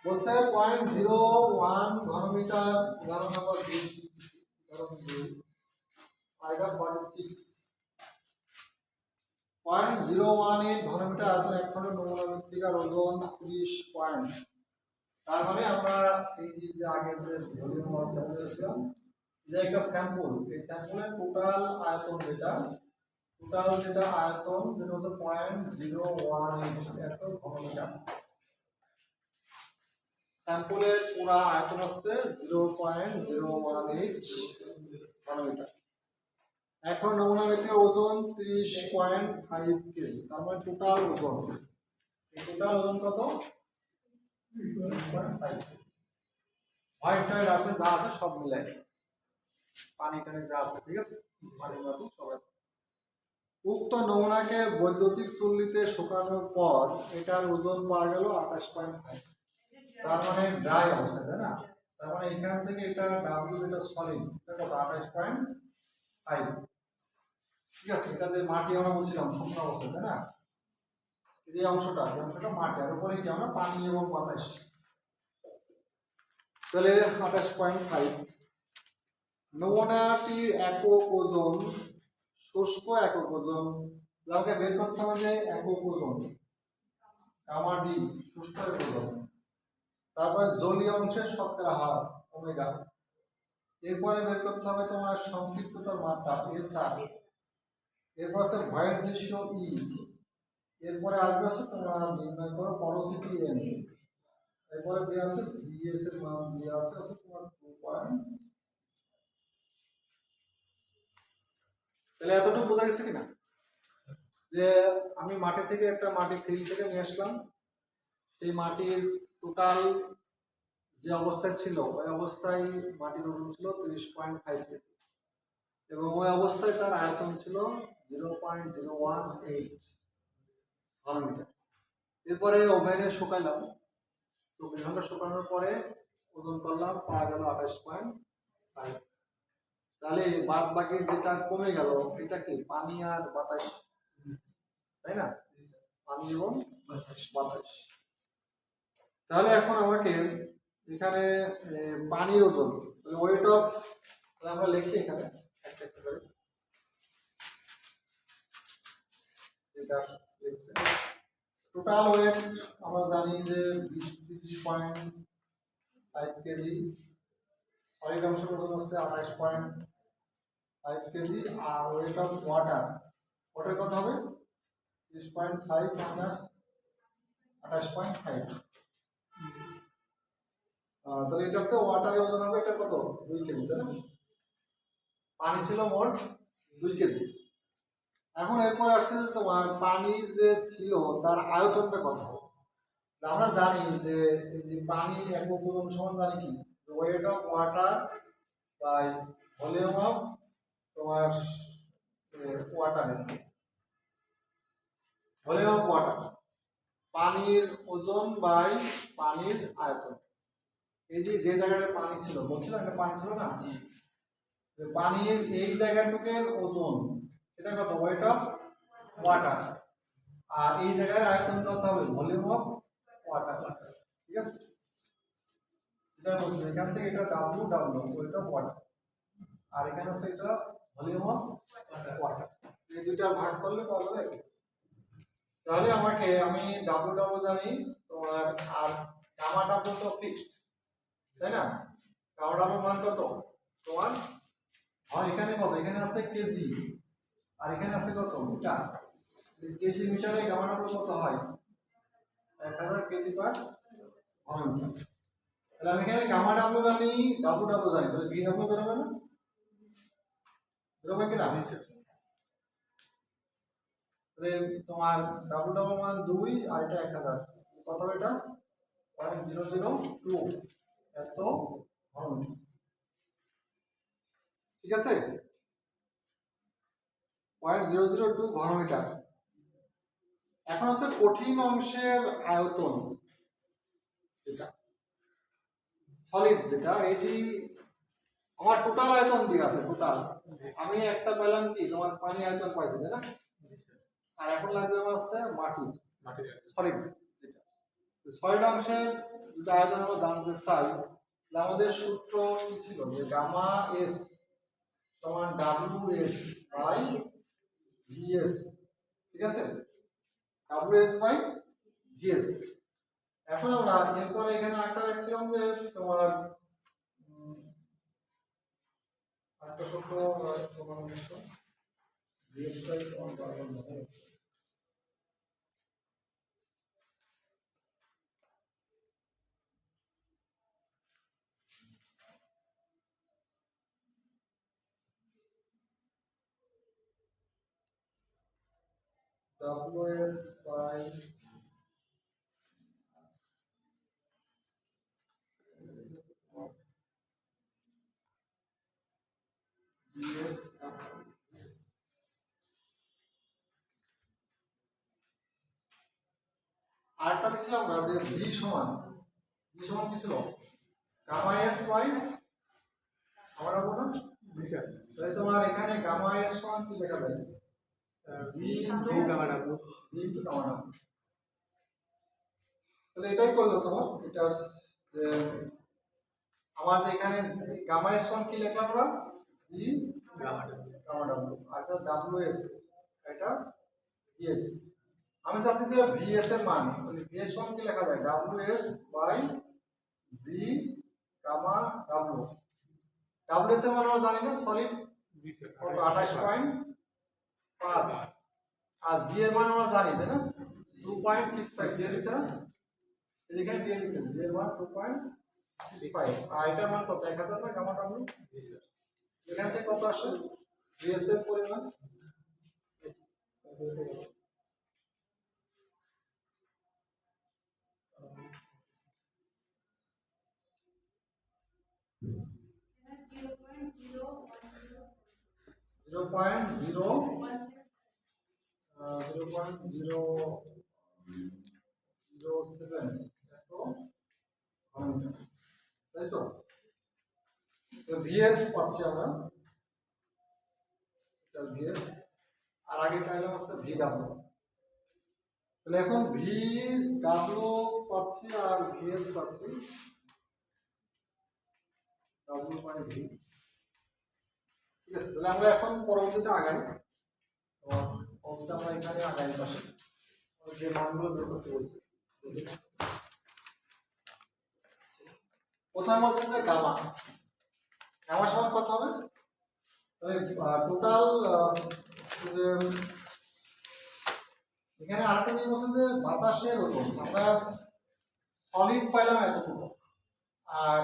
বলছে 0.01 ঘনমিটার, উদাহরণ নম্বর 2, উদাহরণ 2, আয়তন 46, 0.018 ঘনমিটার আয়তন এক খন্ড নমুনা মৃত্তিকার ওজন 30 পয়েন্ট। তার মানে আমরা এই যে আগে যে ভলিউম অফ স্যাম্পল যে একটা স্যাম্পল, এই স্যাম্পলের টোটাল আয়তন যেটা আয়তন যেটা হচ্ছে 0.018 এত ঘনমিটার। স্যাম্পলের পুরা আয়তন হচ্ছে 0.018 ঘনমিটার। এখন নমুনা মৃত্তিকার ওজন 30.5 কেজি। তার মানে টোটাল ওজন, এই টোটাল ওজন কত? 30.5। হোয়াইট টাইড আছে, যা আছে সব মিলাই, পানি টানি যা আছে, ঠিক আছে, পানি মাটি সব আছে। উক্ত নমুনাকে বৈদ্যুতিক চুল্লিতে শুকানোর পর এটার ওজন পাওয়া গেল 28.5। তার মানে ড্রাই অবস্থা, তাই না? তার মানে এখান থেকে এটা ডাব্লিউ যেটা সলিড এটা কত? 28.5। ঠিক আছে? এটা যে মাটি আমরা বলছিলাম শুকনো অবস্থা, তাই না? এই অংশটা মাটি, আর উপরে কি আমরা পানি এবং বাতাস। তাহলে 28.5। নমুনাটির একক ওজন, শুষ্ক একক ওজন আমাকে বের করতে হবে যে একক ওজন গামা ডি শুষ্ক একক ওজন, তারপরে জলীয় অংশের শতকরা হার ওমেগা, এরপরে বের করতে হবে তোমার সংক্ষিপ্ততার মাত্রা এস আর, এরপর আছে ভয়েড রেশিও ই, এরপরে আসবে হচ্ছে তোমার নির্ণয় করো পরোসিটি এন, এরপরে দেওয়া আছে ডিএস এর মান দেওয়া আছে তোমার 2. তাহলে এতটুকু বোঝা গেছে কিনা যে আমি মাটি থেকে একটা মাটি ফিল্ড থেকে নিয়ে আসলাম, সেই মাটির টোটাল যে অবস্থায় ছিল ওই অবস্থায় মাটির ওজন ছিল 30.5 কেজি এবং ওই অবস্থায় তার আয়তন ছিল 0.018 ঘনমিটার। এরপরে ওভেনে শুকাইলাম, 24 ঘন্টা শুকানোর পরে ওজন করলাম, পাওয়া গেল 28.5। তাহলে বাদ বাকি যেটা কমে গেল এটা কি? পানি আর বাতাস, তাই না? পানি এবং বাতাস। তাহলে এখন আমাকে এখানে পানির ওজন, ওয়েট অফ, আমরা লিখি এখানে একটা একটা করে। টোটাল ওয়েট আমরা জানি যে 30.5 কেজি, সলিড অংশের ওজন হচ্ছে 28.5 কেজি, আর ওয়েট অফ ওয়াটার, ওটার কত হবে? 30.5 মাইনাস 28.5। তাহলে এটা হচ্ছে ওয়াটারের ওজন হবে, এটা কত 2 কেজি, তাই না? পানি ছিল মোট 2 কেজি। এখন এরপর আসছে যে তোমার পানির যে ছিল তার আয়তনটা কত হবে। আমরা জানি যে এই যে পানির একক ওজন সমান জানি কি, weight of water by volume of তোমার ওয়াটারের ভলিউম অফ ওয়াটার, পানির ওজন বাই পানির আয়তন। এই যে যে জায়গাটা পানি ছিল বলছিলাম, এটা পানি ছিল না, পানির এই জায়গাটুকের ওজন এটা কত, ওয়েট অফ ওয়াটার, আর এই জায়গার আয়তন কত হবে, ভলিউম অফ ওয়াটার। ঠিক আছে, এটা বলছি এখান থেকে এটা W W weight of water, আর এখানে হচ্ছে এটা ভলিউম অফ ওয়াটার। এই দুইটা ভাগ করলে পাওয়া যাবে। তাহলে আমাকে আমি ডাব্লিউ ডাব্লিউ জানি তোমার, আর গামা ডাব্লিউ তো ফিক্সড, তাই না? গামা ডাব্লিউ মান কত তোমার, আর এখানে কত, এখানে আছে কেজি আর এখানে আছে কত মিটার। কেজি মিটারে গামা ডাব্লিউ কত হয়, 1000 কেজি পার ঘন মিটার। তাহলে আমি এখানে গামা ডাব্লিউ জানি, ডাব্লিউ ডাব্লিউ জানি, তাহলে ভি ডাব্লিউ বেরোবে না, বেরোবে কিনা? তাহলে তোমার ডাব্লিউ ডাব্লিউ মান 2 আর এটা 1000, কত হবে এটা 0.002 এত ঘন মিটার। ঠিক আছে, 0.002 ঘন মিটার। এখন হচ্ছে কঠিন অংশের আয়তন, যেটা সলিড, যেটা এই যে আমার টোটাল আয়তন দিয়ে আছে, টোটাল আমি একটা পেলাম কি তোমার পানি আয়তন পাইছি, তাই না? আর এখন লাগবে আমার হচ্ছে মাটি, সলিড, যেটা সলিড অংশের যদি আয়তন আমরা জানতে চাই, তাহলে আমাদের সূত্র কি ছিল, যে গামা এস সমান ডাব্লিউ এস বাই ভিএস। ঠিক আছে, ডাব্লিউ এস বাই ভিএস। এখন আমরা এরপরে এখানে একটা রাখছিলাম যে তোমার একটা সূত্র তোমার ভিএস বাই তোমার বারবার হবে WS by GS আরেকটা দেখছিলাম আমরা যে G সমান কি ছিল, গামা S বাই আমরা বলবো না, তাহলে তোমার এখানে গামা S সমান কি লেখা যায়, G into gamma W, G into gamma W. তাহলে এটাই করলো তোমার, এটা যে আমার যে এখানে গামা S সমান কি লিখলাম আমরা, G গামা ডাব্লিউ, আর এটা WS, এটা VS। আমি চাচ্ছি যে VS এর মান, তাহলে VS সমান কি লেখা যায়, WS by G gamma W. WS এর মান আমরা জানি না, সলিড কত 28.5, আর G এর মান আমরা জানি, তাই না 2.65 দিয়ে দিছে না, এখানে দিয়ে দিছে G এর মান 2.65, আর এটার মান কত 1000 না গামা ডাব্লিউ। এখান থেকে কত আসে VS এর পরিমাণ, জিরো পয়েন্ট জিরো 0.007 এত ঘন মিটার, তাই তো? ভিএস পাচ্ছি আমরা, এটা ভিএস, আর আগে পাইলাম হচ্ছে ভি ডাব্লিউ। তাহলে এখন ভি ডাব্লিউ পাচ্ছি আর ভিএস পাচ্ছি, ডাব্লিউ বাই ভি। ঠিক আছে, তাহলে আমরা এখন পরবর্তীতে আগাই, আমরা এখানে আগাই পাশে যে মানগুলো বের করতে বলছি। প্রথমে বলছে যে গামা, গামা সমান কত হবে, তাহলে টোটাল যে এখানে আরেকটা জিনিস বলছে যে বাতাসের ওজন আমরা সলিড পাইলাম এতটুকু, আর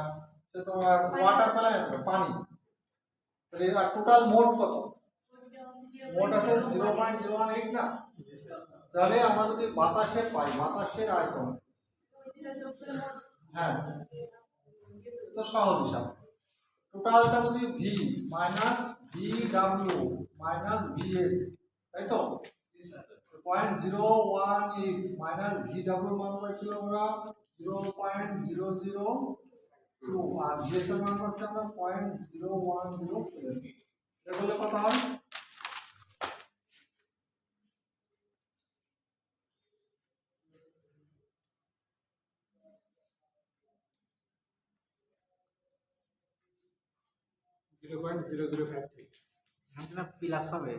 তোমার ওয়াটার পেলাম এতটুকু, পানি। তাহলে এবার টোটাল মোট কত? মোট আছে 0.018 না? তাহলে আমরা যদি বাতাসের পাই, বাতাসের আয়তন, হ্যাঁ তো সহজ হিসাব, টোটালটা যদি V minus V W minus VS, তাই তো 0.018 মাইনাস ভি ডাব্লিউ মান পাইছিল আমরা 0.002 আর ভিএস এর মান পাচ্ছি আমরা 0.0107। এটা বললে কত হয়? 0.0053 আমরা প্লাস হবে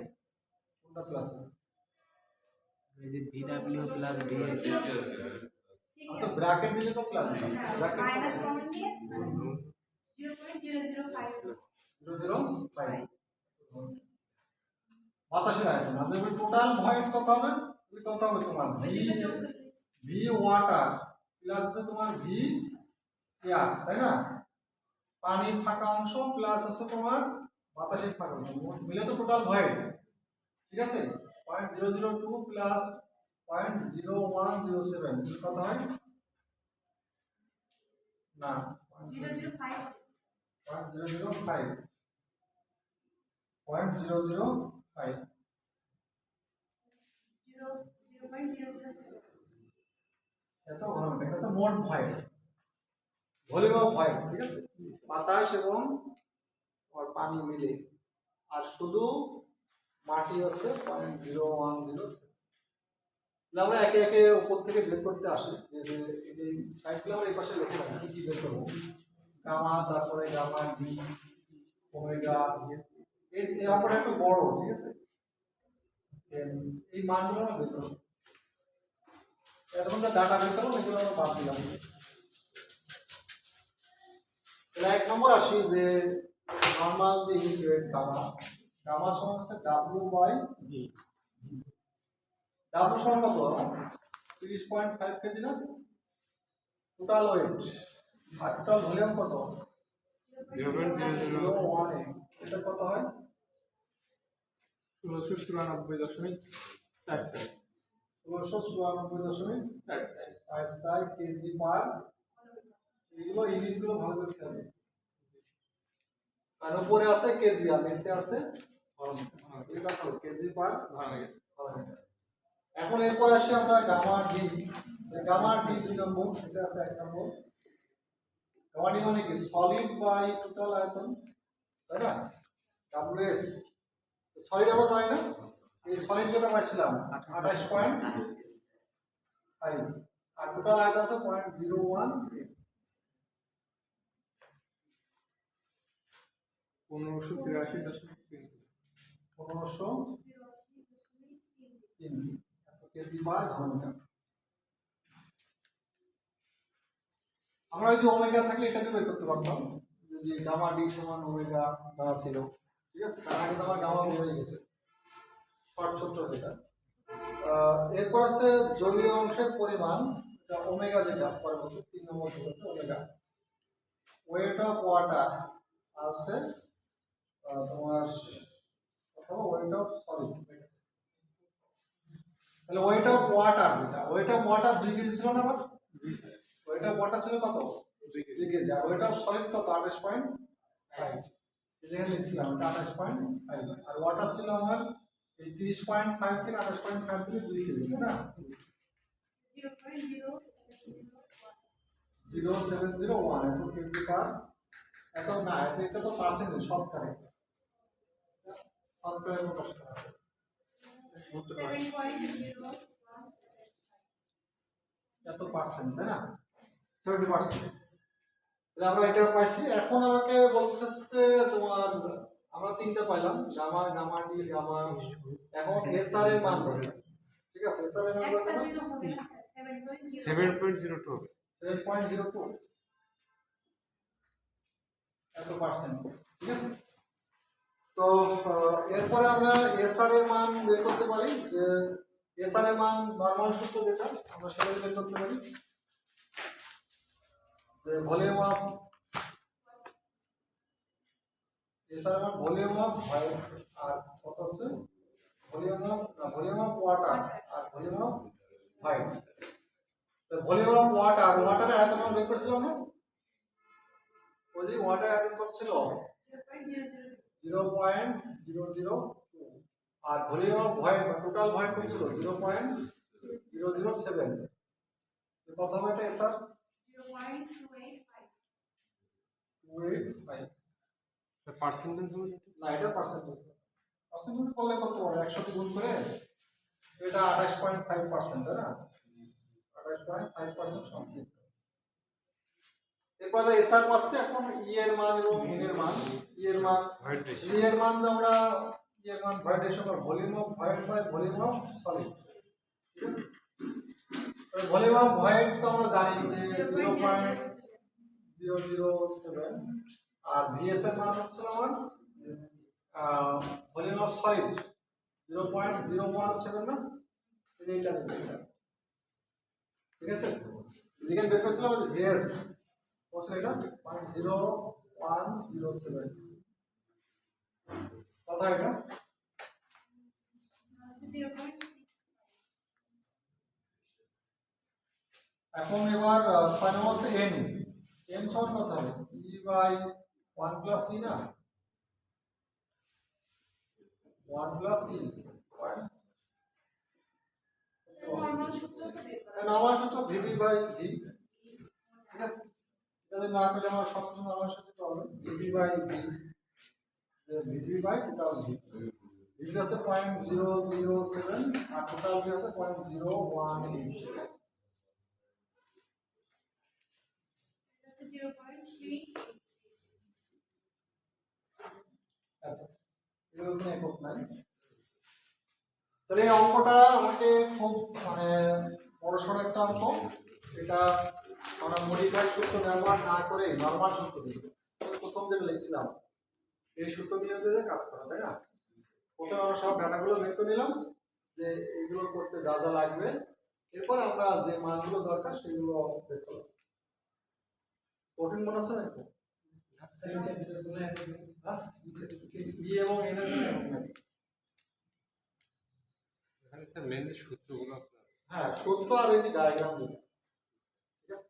কোনটা প্লাস? এই যে ভিডব্লিউ প্লাস ভিএস তো ব্র্যাকেট দিলে তো প্লাস, ব্র্যাকেট মাইনাস কমন নিয়ে 0.005 0.005 বাতাসের আয়তন। আর যদি টোটাল ভয়েড কত হবে? কত হবে তোমার ভি, ভি ওয়াটার প্লাস হচ্ছে তোমার ভি এয়ার, তাই না? পানির ফাঁকা অংশ প্লাস হচ্ছে তোমার বাতাসের ফাঁকা অংশ মিলে তো টোটাল ভয়েড, ঠিক আছে? 0.002 প্লাস 0.0107 কত হয়? না 005 0.005 0.005 0.007 এত ঘন, এটা তো মোট ভয়েড, ভলিউম অফ ভয়েড, ঠিক আছে? বাতাস এবং পানি মিলে, আর শুধু মাটি হচ্ছে 0.0107। আমরা একে একে উপর থেকে বের করতে আসি যে এই সাইডগুলো আমরা এই পাশে লিখে রাখি কি কি বের করবো। গামা, তারপরে গামা ডি, ওমেগা, এই অঙ্কটা একটু বড়, ঠিক আছে? এই মানগুলো আমরা বের করবো, এতক্ষণ তো ডাটা বের করলাম, এগুলো আমরা বাদ দিলাম। তাহলে 1 নম্বর আসি যে নরমাল যে ইউনিট গামা, গামা সমান হচ্ছে W/V। W সমান কত? 30.5 কেজি না? টোটাল ওয়েট আর টোটাল ভলিউম কত? 0.00 এটা কত হয়? 1694.44 1694.44 কেজি পার। এগুলো ইউনিটগুলো ভালো করে খেয়াল রাখবে। আর উপরে আছে কেজি আর নিচে আছে এটা কত? কেজি পার ঘনমিটার। এখন এরপর আসি আমরা গামা ডি। গামা ডি 2 নম্বর, এটা আছে 1 নম্বর। গামা ডি মানে কি? সলিড বাই টোটাল আয়তন, তাই না? ডব্লিউএস সলিড আমরা জানি না, এই সলিড যেটা পাইছিলাম 28.5 আর টোটাল আয়তন আছে 0.01। 1503 কেজি পার ঘনমিটার। আমরা যদি ওমেগা থাকলে এটাকে বের করতে পারতাম, যদি গামা ডি সমান ওমেগা দেওয়া ছিল, ঠিক আছে? তার আগে তো আমার গামা হয়ে গেছে শর্ট ছোট্ট যেটা। এরপর আছে জলীয় অংশের পরিমাণ, এটা ওমেগা, যেটা পরবর্তী 3 নম্বর হচ্ছে ওমেগা। ওয়েট অফ ওয়াটার আছে তোমার অথবা ওয়েট অফ সলিড। তাহলে ওয়েট অফ ওয়াটার, যেটা ওয়েট অফ ওয়াটার 2 কেজি ছিল না? আবার ওয়েট অফ ওয়াটার ছিল কত? 2 কেজি। আর ওয়েট অফ সলিড কত? 28.5। যেখানে লিখছিলাম 28.5। আর ওয়াটার ছিল আমার এই 30.5 থেকে 28.5 থেকে 2 কেজি, তাই না? 0.0701 এত কেজি পার। এত না, এটা তো পার্সেন্টেজ, শতকরা, শতকরা প্রকাশ করা হয়। 7.017 এত পার্সেন্ট, তাই না? 70%। তাহলে আমরা এটা পাইছি। এখন আমাকে বলতে চাচ্ছে তোমার আমরা 3টা পাইলাম, গামা, গামা ডি, গামা। এখন এসআর এর মান জানি, ঠিক আছে? এসআর এর মান একটা কত? জিরো হবে না স্যার 7.0 7.02 7.02 এত পার্সেন্ট, ঠিক আছে? তো এরপরে আমরা এসআর এর মান বের করতে পারি যে এসআর এর মান নরমাল সূত্র যেটা আমরা সবাই বের করতে পারি যে ভলিউম অফ এসআর এর মান ভলিউম অফ ভয়েড আর কত হচ্ছে ভলিউম অফ ওয়াটার আর ভলিউম অফ ভয়েড। তো ভলিউম অফ ওয়াটারের আয়তন আমরা বের করছিলাম না, ওই যে ওয়াটার আয়তন করছিল 0.002 আর ভলিউম অফ ভয়েড বা টোটাল ভয়েড করছিল 0.007। কত হবে এটা স্যার? 285। পার্সেন্টেজ হলো না এটা পার্সেন্টেজ করলে কত হবে? 100 দিয়ে গুণ করে এটা 28.5%, তাই না? 28.5% সম্পৃক্ত। এরপরে এসআর পাচ্ছে এখন ই এর মান এবং ভিন এর মান। ই এর মান ভয়েড রেশিও। ই এর মান আমরা ই এর মান ভয়েড রেশিও বা volume of void by volume of solid, ঠিক আছে? ভলিউম অফ ভয়েড তো আমরা জানি যে 0.007 আর ভিএস এর মান হচ্ছে আমার ভলিউম অফ সলিড 0.017 না, এইটা ঠিক আছে। এদিকে বের করছিলাম যে ভিএস কত এটা 0.0107 কত এটা? এখন এবার 6 নম্বর হচ্ছে n সমান কত হবে? e বাই 1 প্লাস e না, 1 প্লাস e নরমাল সূত্র vb বাই v, ঠিক আছে। এটা না পেলে আমরা সবসময় নরমাল সূত্র হবে vb বাই v, যে vb বাই টোটাল v। vb হচ্ছে 0.007 আর টোটাল v হচ্ছে 0.018। এগুলো কোনো একক নাই। তাহলে এই অঙ্কটা আমাকে খুব মানে বড়সড় একটা অঙ্ক, এটা আমরা মডিফাইড সূত্র ব্যবহার না করে নরমাল সূত্র দিয়ে প্রথম যেটা লিখছিলাম এই সূত্র দিয়ে কাজ করা, তাই না? প্রথমে আমরা সব ডাটাগুলো বের করে নিলাম যে এইগুলো করতে যা যা লাগবে, এরপর আমরা যে মানগুলো দরকার সেগুলো বের করলাম। কঠিন মনে হচ্ছে নাকি? ই এবং এন এর জন্য এখানে স্যার মেইনলি সূত্রগুলো আপনার হ্যাঁ সূত্র আর এই যে ডায়াগ্রাম দিই, ঠিক আছে।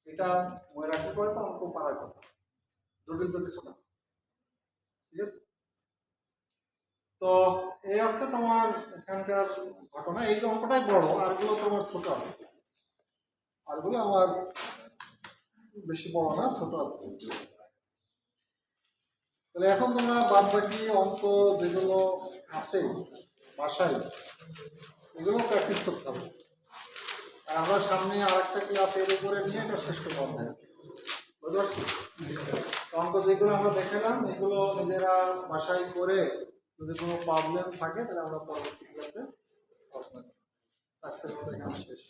এটা মনে রাখতে পারে তো অঙ্ক পারার কথা, জটিল তো কিছু না, ঠিক আছে। তো এই হচ্ছে তোমার এখানকার ঘটনা। এই অঙ্কটাই বড়, আরগুলো তোমার ছোট আছে, আরগুলো আমার বেশি বড় না, ছোট আছে। তাহলে এখন তোমরা বাদ বাকি অঙ্ক যেগুলো আছে বাসায় এগুলো প্র্যাকটিস করতে হবে। আর আমরা সামনে আরেকটা ক্লাস এর উপরে নিয়ে এটা শেষ করতে হবে, বুঝতে পারছি? অঙ্ক যেগুলো আমরা দেখালাম এগুলো নিজেরা বাসায় করে যদি কোনো প্রবলেম থাকে তাহলে আমরা পরবর্তী ক্লাসে আজকের মতো এখানে শেষ।